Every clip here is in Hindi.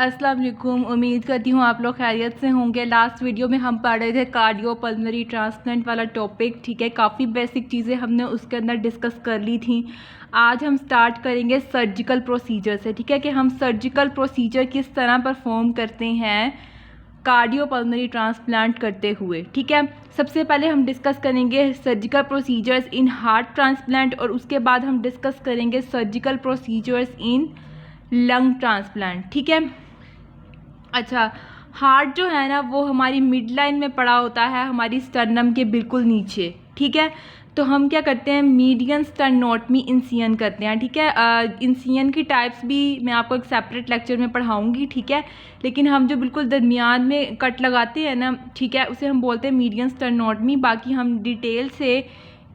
अस्सलाम वालेकुम। उम्मीद करती हूँ आप लोग खैरियत से होंगे। लास्ट वीडियो में हम पढ़ रहे थे कार्डियोपल्मोनरी ट्रांसप्लांट वाला टॉपिक, ठीक है। काफ़ी बेसिक चीज़ें हमने उसके अंदर डिस्कस कर ली थी। आज हम स्टार्ट करेंगे सर्जिकल प्रोसीजर से, ठीक है, कि हम सर्जिकल प्रोसीजर किस तरह परफॉर्म करते हैं कार्डियोपल्मोनरी ट्रांसप्लांट करते हुए, ठीक है। सबसे पहले हम डिस्कस करेंगे surgical procedures in heart transplant और उसके बाद हम डिस्कस करेंगे सर्जिकल प्रोसीजर्स इन लंग ट्रांसप्लांट, ठीक है। अच्छा, हार्ट जो है ना वो हमारी मिड लाइन में पड़ा होता है, हमारी स्टर्नम के बिल्कुल नीचे, ठीक है। तो हम क्या करते हैं, मीडियन स्टर्नोटमी इंसिजन करते हैं, ठीक है। इंसिजन की टाइप्स भी मैं आपको एक सेपरेट लेक्चर में पढ़ाऊंगी, ठीक है। लेकिन हम जो बिल्कुल दरमियान में कट लगाते हैं ना, ठीक है, उसे हम बोलते हैं मीडियन स्टर्नोटमी। बाकी हम डिटेल से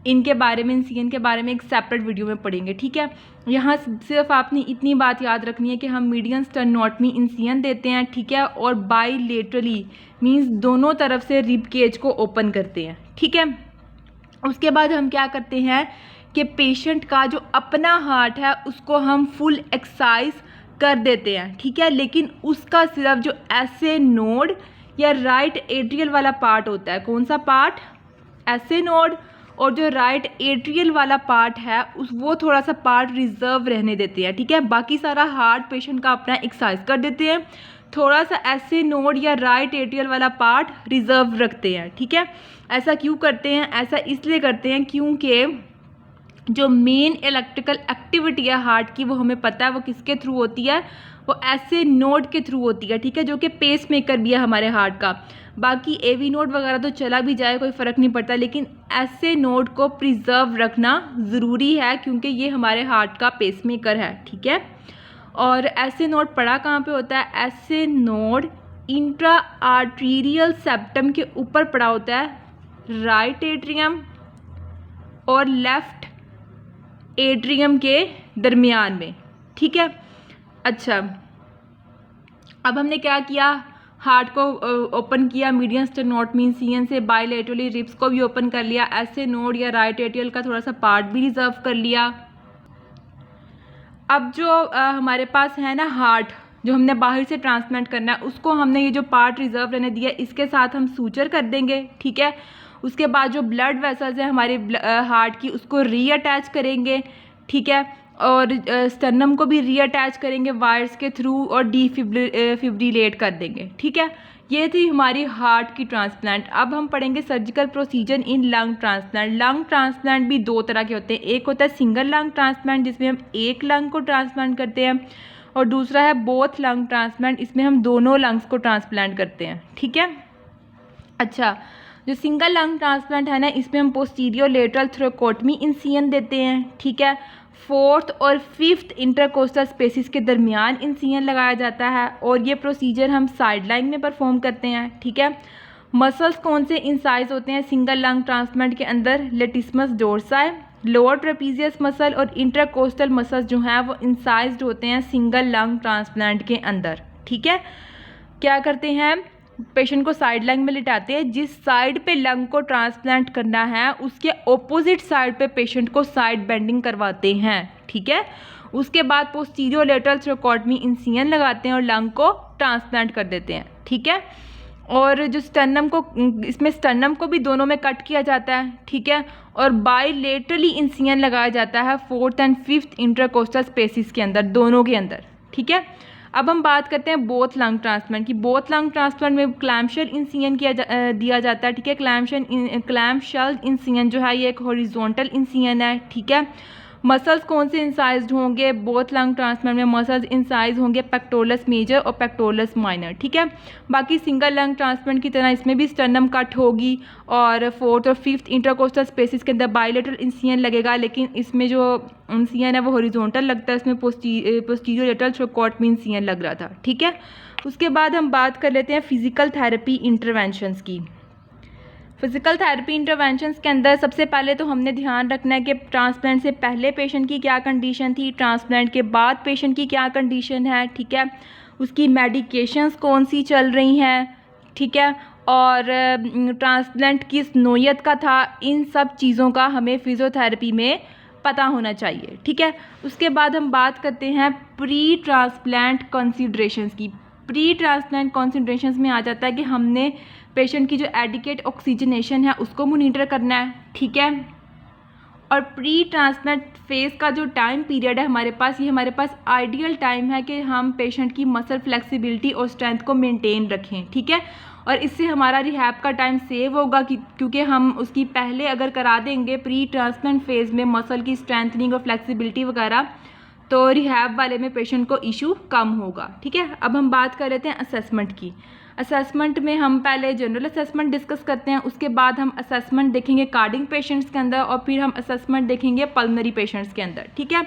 इनके बारे में, इंसिजन के बारे में एक सेपरेट वीडियो में पढ़ेंगे, ठीक है। यहाँ सिर्फ आपने इतनी बात याद रखनी है कि हम मीडियन स्टर्नोटमी इंसिजन देते हैं, ठीक है, और बाईलेटरली मींस दोनों तरफ से रिब केज को ओपन करते हैं, ठीक है। उसके बाद हम क्या करते हैं कि पेशेंट का जो अपना हार्ट है उसको हम फुल एक्सरसाइज कर देते हैं, ठीक है। लेकिन उसका सिर्फ जो ऐसे नोड या राइट एट्रियल वाला पार्ट होता है, कौन सा पार्ट, ऐसे नोड, और जो राइट एट्रियल वाला पार्ट है वो थोड़ा सा पार्ट रिजर्व रहने देते हैं, ठीक है। बाकी सारा हार्ट पेशेंट का अपना एक्सरसाइज कर देते हैं, थोड़ा सा ऐसे नोड या राइट एट्रियल वाला पार्ट रिजर्व रखते हैं, ठीक है। ऐसा क्यों करते हैं, ऐसा इसलिए करते हैं क्योंकि जो मेन इलेक्ट्रिकल एक्टिविटी है हार्ट की वो हमें पता है वो किसके थ्रू होती है, वो ऐसे नोड के थ्रू होती है, ठीक है, जो कि पेस मेकर भी है हमारे हार्ट का। बाकी एवी नोड वगैरह तो चला भी जाए कोई फ़र्क नहीं पड़ता, लेकिन ऐसे नोड को प्रिजर्व रखना ज़रूरी है क्योंकि ये हमारे हार्ट का पेस मेकर है, ठीक है। और ऐसे नोड पड़ा कहाँ पे होता है, ऐसे नोड इंट्रा आर्टीरियल सेप्टम के ऊपर पड़ा होता है, राइट एट्रियम और लेफ्ट एट्रियम के दरमियान में, ठीक है। अच्छा, अब हमने क्या किया, हार्ट को ओपन किया मीडियन स्टेनोटमी इंसिजन से, बायलेटरली रिब्स को भी ओपन कर लिया, ऐसे नोड या राइट एट्रियल का थोड़ा सा पार्ट भी रिजर्व कर लिया। अब जो हमारे पास है ना हार्ट जो हमने बाहर से ट्रांसप्लांट करना है उसको हमने ये जो पार्ट रिजर्व रहने दिया इसके साथ हम सूचर कर देंगे, ठीक है। उसके बाद जो ब्लड वेसल्स है हमारे हार्ट की उसको रीअटैच करेंगे, ठीक है, और स्टर्नम को भी रीअटैच करेंगे वायर्स के थ्रू और डिफिब्रिलेट कर देंगे, ठीक है। ये थी हमारी हार्ट की ट्रांसप्लांट। अब हम पढ़ेंगे सर्जिकल प्रोसीजर इन लंग ट्रांसप्लांट। लंग ट्रांसप्लांट भी दो तरह के होते हैं, एक होता है सिंगल लंग ट्रांसप्लांट जिसमें हम एक लंग को ट्रांसप्लांट करते हैं, और दूसरा है बोथ लंग ट्रांसप्लांट, इसमें हम दोनों लंग्स को ट्रांसप्लांट करते हैं, ठीक है। अच्छा, जो सिंगल लंग ट्रांसप्लांट है ना इसमें हम पोस्टीरियर लेटरल थ्रोकोटमी इंसिजन देते हैं, ठीक है। फोर्थ और फिफ्थ इंटरकोस्टल स्पेसिस के दरमियान इंसिजन लगाया जाता है और ये प्रोसीजर हम साइड लाइन में परफॉर्म करते हैं, ठीक है। मसल्स कौन से इंसाइज होते हैं सिंगल लंग ट्रांसप्लांट के अंदर, लेटिस्मस डोर्साई, लोअर ट्रेपीजियस मसल और इंटरकोस्टल मसल्स जो हैं वो इंसाइज्ड होते हैं सिंगल लंग ट्रांसप्लांट के अंदर, ठीक है। क्या करते हैं, पेशेंट को साइड लाइन में लिटाते हैं, जिस साइड पे लंग को ट्रांसप्लांट करना है उसके ऑपोजिट साइड पे पेशेंट को साइड बेंडिंग करवाते हैं, ठीक है। उसके बाद पोस्टीरियर लेटरल थ्रोकोटमी इंसिजन लगाते हैं और लंग को ट्रांसप्लांट कर देते हैं, ठीक है। और जो स्टर्नम को, इसमें स्टर्नम को भी दोनों में कट किया जाता है, ठीक है, और बायलेटरली इंसिजन लगाया जाता है fourth and fifth intercostal spaces के अंदर, दोनों के अंदर, ठीक है। अब हम बात करते हैं बोथ लंग ट्रांसप्लांट की। बोथ लंग ट्रांसप्लांट में क्लैम्पशेल इंसिजन दिया जाता है, ठीक है। क्लैम्पशेल इंसिजन जो है ये एक हॉरिजॉन्टल इंसिजन है, ठीक है। मसल्स कौन से इंसाइज्ड होंगे बोथ लंग ट्रांसप्लांट में, मसल्स इंसाइज होंगे पेक्टोरस मेजर और पेक्टोरस माइनर, ठीक है। बाकी सिंगल लंग ट्रांसप्लांट की तरह इसमें भी स्टर्नम कट होगी और फोर्थ और फिफ्थ इंटरकोस्टल स्पेसिस के अंदर बायलेटरल इंसिजन लगेगा, लेकिन इसमें जो इंसिजन है वो हॉरिजॉन्टल लगता है, इसमें पोस्टीरियर लेटरल थ्रोकोटमी इंसिजन लग रहा था, ठीक है। उसके बाद हम बात कर लेते हैं फिजिकल थेरेपी इंटरवेंशंस की। फिजिकल थेरेपी इंटरवेंशंस के अंदर सबसे पहले तो हमने ध्यान रखना है कि ट्रांसप्लांट से पहले पेशेंट की क्या कंडीशन थी, ट्रांसप्लांट के बाद पेशेंट की क्या कंडीशन है, ठीक है। उसकी मेडिकेशंस कौन सी चल रही हैं, ठीक है, और ट्रांसप्लांट किस नोयत का था, इन सब चीज़ों का हमें फिजियोथेरेपी में पता होना चाहिए, ठीक है। उसके बाद हम बात करते हैं प्री ट्रांसप्लांट कंसीडरेशंस की। प्री ट्रांसप्लांट कॉन्सेंट्रेशंस में आ जाता है कि हमने पेशेंट की जो एडिकेट ऑक्सीजनेशन है उसको मोनीटर करना है, ठीक है। और प्री ट्रांसप्लांट फेज़ का जो टाइम पीरियड है हमारे पास, ये हमारे पास आइडियल टाइम है कि हम पेशेंट की मसल फ्लेक्सिबिलिटी और स्ट्रेंथ को मेंटेन रखें, ठीक है। और इससे हमारा रिहैब का टाइम सेव होगा क्योंकि हम उसकी पहले अगर करा देंगे प्री ट्रांसप्लांट फेज़ में मसल की स्ट्रेंथनिंग और फ्लेक्सिबिलिटी वगैरह, तो रिहैब वाले में पेशेंट को इशू कम होगा, ठीक है। अब हम बात कर लेते हैं असेसमेंट की। असेसमेंट में हम पहले जनरल असेसमेंट डिस्कस करते हैं, उसके बाद हम असेसमेंट देखेंगे कार्डियक पेशेंट्स के अंदर, और फिर हम असेसमेंट देखेंगे पल्मोनरी पेशेंट्स के अंदर, ठीक है।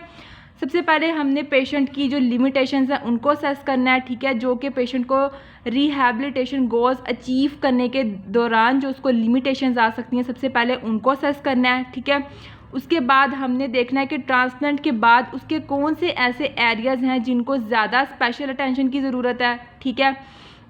सबसे पहले हमने पेशेंट की जो लिमिटेशंस है उनको असेस करना है, ठीक है, जो कि पेशेंट को रिहैबिलिटेशन गोल्स अचीव करने के दौरान जो उसको लिमिटेशंस आ सकती हैं, सबसे पहले उनको असेस करना है, ठीक है। उसके बाद हमने देखना है कि ट्रांसप्लांट के बाद उसके कौन से ऐसे एरियाज़ हैं जिनको ज़्यादा स्पेशल अटेंशन की ज़रूरत है, ठीक है।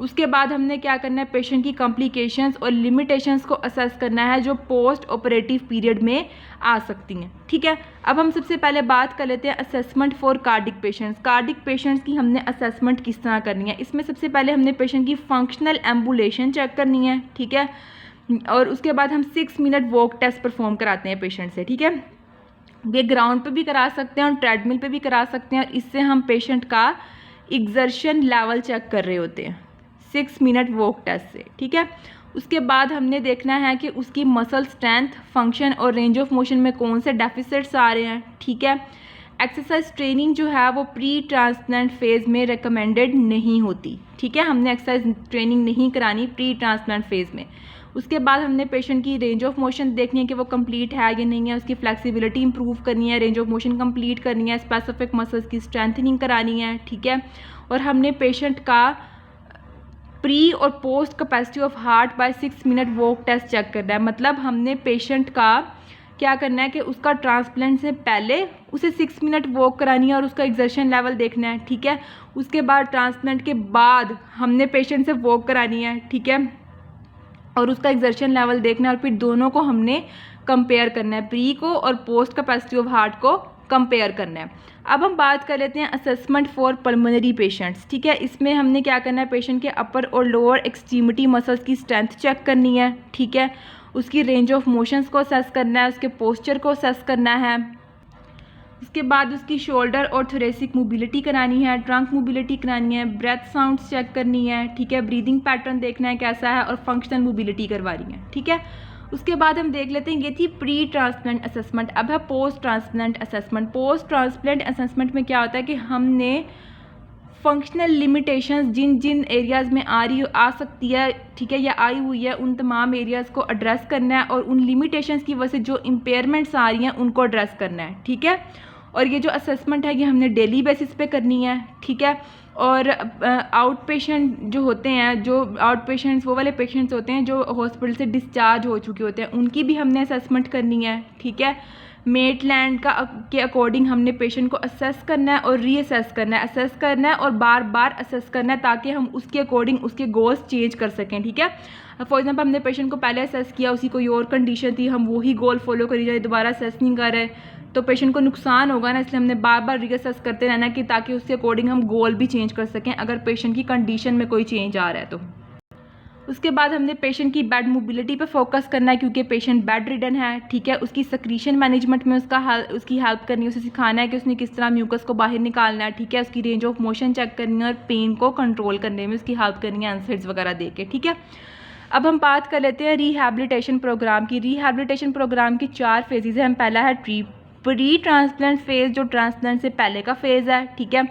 उसके बाद हमने क्या करना है, पेशेंट की कॉम्प्लिकेशंस और लिमिटेशंस को असेस करना है जो पोस्ट ऑपरेटिव पीरियड में आ सकती हैं, ठीक है। अब हम सबसे पहले बात कर लेते हैं assessment for cardiac patients. Cardiac patients की हमने असेसमेंट किस तरह करनी है। इसमें सबसे पहले हमने पेशेंट की फंक्शनल एम्बुलेशन चेक करनी है, ठीक है। और उसके बाद हम 6 मिनट वॉक टेस्ट परफॉर्म कराते हैं पेशेंट से, ठीक है। ये ग्राउंड पे भी करा सकते हैं और ट्रेडमिल पे भी करा सकते हैं, और इससे हम पेशेंट का एक्सर्शन लेवल चेक कर रहे होते हैं 6 मिनट वॉक टेस्ट से, ठीक है। उसके बाद हमने देखना है कि उसकी मसल स्ट्रेंथ, फंक्शन और रेंज ऑफ मोशन में कौन से डेफिसिट्स आ रहे हैं, ठीक है। एक्सरसाइज ट्रेनिंग जो है वो प्री ट्रांसप्लांट फेज़ में रिकमेंडेड नहीं होती, ठीक है। हमने एक्सरसाइज ट्रेनिंग नहीं करानी प्री ट्रांसप्लांट फेज़ में। उसके बाद हमने पेशेंट की रेंज ऑफ मोशन देखनी है कि वो कंप्लीट है या नहीं है, उसकी फ्लेक्सिबिलिटी इंप्रूव करनी है, रेंज ऑफ मोशन कंप्लीट करनी है, स्पेसिफिक मसल्स की स्ट्रेंथनिंग करानी है, ठीक है। और हमने पेशेंट का प्री और post capacity of heart by 6 minute walk test check करना है। मतलब हमने पेशेंट का क्या करना है कि उसका ट्रांसप्लांट से पहले उसे 6 मिनट वॉक करानी है और उसका एक्सर्शन लेवल देखना है, ठीक है। उसके बाद ट्रांसप्लांट के बाद हमने पेशेंट से वॉक करानी है, ठीक है, और उसका एक्सर्शन लेवल देखना है, और फिर दोनों को हमने कंपेयर करना है, प्री को और पोस्ट कैपेसिटी ऑफ हार्ट को कंपेयर करना है। अब हम बात कर लेते हैं असेसमेंट फॉर पल्मोनरी पेशेंट्स, ठीक है। इसमें हमने क्या करना है, पेशेंट के अपर और लोअर एक्सट्रीमिटी मसल्स की स्ट्रेंथ चेक करनी है, ठीक है। उसकी रेंज ऑफ मोशंस को असेस करना है, उसके पोस्चर को असेस करना है। उसके बाद उसकी शोल्डर और थोरेसिक मोबिलिटी करानी है, ट्रंक मोबिलिटी करानी है, ब्रेथ साउंड्स चेक करनी है, ठीक है, ब्रीदिंग पैटर्न देखना है कैसा है, और फंक्शनल मोबिलिटी करवानी है, ठीक है। उसके बाद हम देख लेते हैं, ये थी प्री ट्रांसप्लांट असेसमेंट। अब है post transplant assessment. Post transplant assessment में क्या होता है कि हमने फंक्शनल लिमिटेशंस जिन जिन एरियाज़ में आ सकती है, ठीक है, या आई हुई है, उन तमाम एरियाज़ को एड्रेस करना है, और उन लिमिटेशंस की वजह से जो इम्पेयरमेंट्स आ रही हैं उनको एड्रेस करना है, ठीक है। और ये जो असेसमेंट है ये हमने डेली बेसिस पे करनी है, ठीक है। और आउट पेशेंट जो होते हैं, जो आउट पेशेंट्स वो वाले पेशेंट्स होते हैं जो हॉस्पिटल से डिस्चार्ज हो चुके होते हैं, उनकी भी हमने असेसमेंट करनी है, ठीक है। मेटलैंड के अकॉर्डिंग हमने पेशेंट को असेस करना है और रीअसेस करना है, असेस करना है और बार बार असेस करना है, ताकि हम उसके अकॉर्डिंग उसके गोल्स चेंज कर सकें, ठीक है। फॉर एग्जांपल हमने पेशेंट को पहले असेस किया, उसी कोई और कंडीशन थी, हम वही गोल फॉलो करी जाए, दोबारा असेस नहीं कर रहे, तो पेशेंट को नुकसान होगा ना। इसलिए हमने बार बार रीअसेस करते रहना कि ताकि उसके अकॉर्डिंग हम गोल भी चेंज कर सकें अगर पेशेंट की कंडीशन में कोई चेंज आ रहा है तो। उसके बाद हमने पेशेंट की बेड मोबिलिटी पे फोकस करना है, क्योंकि पेशेंट बेड रिडन है, ठीक है। उसकी सक्रीशन मैनेजमेंट में उसकी हेल्प करनी है, उसे सिखाना है कि उसने किस तरह म्यूकस को बाहर निकालना है, ठीक है। उसकी रेंज ऑफ मोशन चेक करनी है और पेन को कंट्रोल करने में उसकी हेल्प करनी है, एनसेड्स वगैरह दे के, ठीक है। अब हम बात कर लेते हैं रिहैबिलिटेशन प्रोग्राम की। रिहैबिलिटेशन प्रोग्राम की 4 फेजेज़ हैं। पहला है प्री ट्रांसप्लांट फेज़, जो ट्रांसप्लांट से पहले का फेज़ है, ठीक है।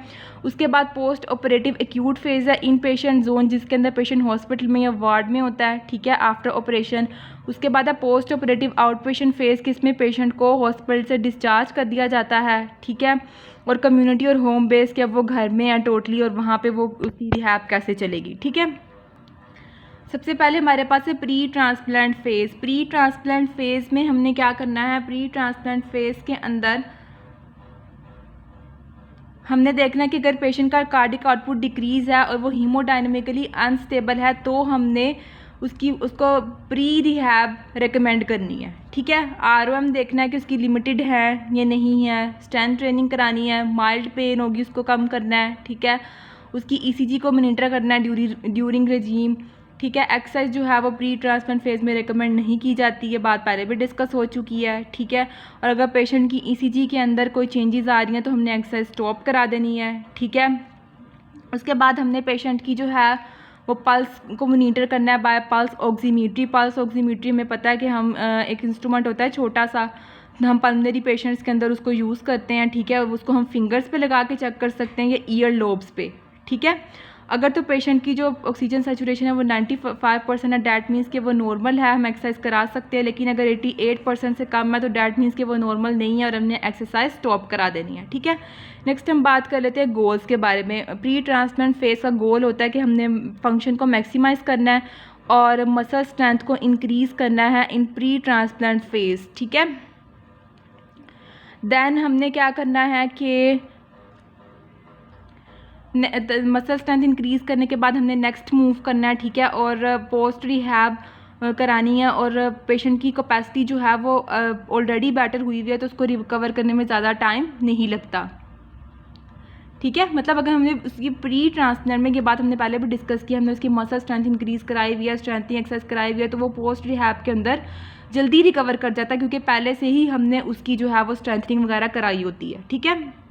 उसके बाद पोस्ट ऑपरेटिव एक्यूट फेज़ है, इन पेशेंट जोन, जिसके अंदर पेशेंट हॉस्पिटल में या वार्ड में होता है, ठीक है, आफ्टर ऑपरेशन। उसके बाद है post operative out patient phase, किसमें पेशेंट को हॉस्पिटल से डिस्चार्ज कर दिया जाता है, ठीक है, और कम्युनिटी और होम बेस के अब वो घर में है टोटली, और वहाँ पर वो उसकी रिहैब कैसे चलेगी, ठीक है। सबसे पहले हमारे पास है pre transplant phase. Pre transplant phase में हमने क्या करना है, प्री ट्रांसप्लांट फेज़ के अंदर हमने देखना है कि अगर पेशेंट का कार्डिक आउटपुट डिक्रीज़ है और वो हीमोडायनेमिकली अनस्टेबल है, तो हमने उसको प्री रिहैब रिकमेंड करनी है, ठीक है। ROM देखना है कि उसकी लिमिटेड है या नहीं है, स्ट्रेंथ ट्रेनिंग करानी है, माइल्ड पेन होगी उसको कम करना है, ठीक है। उसकी ईसीजी को मॉनिटर करना है ड्यूरिंग रेजीम, ठीक है। एक्सरसाइज जो है वो प्री ट्रांसप्लांट फेज़ में रिकमेंड नहीं की जाती है, बात पहले भी डिस्कस हो चुकी है, ठीक है। और अगर पेशेंट की ईसीजी के अंदर कोई चेंजेस आ रही हैं तो हमने एक्सरसाइज स्टॉप करा देनी है, ठीक है। उसके बाद हमने पेशेंट की जो है वो पल्स को मॉनिटर करना है बाय पल्स ऑक्सीमीट्री। पल्स ऑक्सीमीट्री में पता है कि हम एक इंस्ट्रूमेंट होता है छोटा सा, हम पल्मोनरी पेशेंट्स के अंदर उसको यूज़ करते हैं, ठीक है। उसको हम फिंगर्स पे लगा के चेक कर सकते हैं या ईयर लोब्स पे, ठीक है। अगर तो पेशेंट की जो ऑक्सीजन सैचुरेशन है वो 95% है, डैट मीन्स कि वो नॉर्मल है, हम एक्सरसाइज करा सकते हैं। लेकिन अगर 88% से कम है तो डैट मीन्स कि वो नॉर्मल नहीं है और हमने एक्सरसाइज स्टॉप करा देनी है, ठीक है। नेक्स्ट हम बात कर लेते हैं गोल्स के बारे में। प्री ट्रांसप्लांट फेज़ का गोल होता है कि हमने फंक्शन को मैक्सिमाइज़ करना है और मसल स्ट्रेंथ को इंक्रीज़ करना है इन प्री ट्रांसप्लांट फेज़, ठीक है। देन हमने क्या करना है कि मसल स्ट्रेंथ इंक्रीज़ करने के बाद हमने नेक्स्ट मूव करना है, ठीक है। और पोस्ट रिहैब करानी है और पेशेंट की कैपेसिटी जो है वो ऑलरेडी बेटर हुई हुई है तो उसको रिकवर करने में ज़्यादा टाइम नहीं लगता, ठीक है। मतलब अगर हमने उसकी प्री ट्रांसप्लांट में, ये बात हमने पहले भी डिस्कस की, हमने उसकी मसल स्ट्रेंथ इंक्रीज़ कराई हुई है, स्ट्रेंथनिंग एक्सरसाइज कराई हुई है तो वो पोस्ट रिहैब के अंदर जल्दी रिकवर कर जाता है क्योंकि पहले से ही हमने उसकी जो है वो स्ट्रेंथनिंग वगैरह कराई होती है, ठीक है।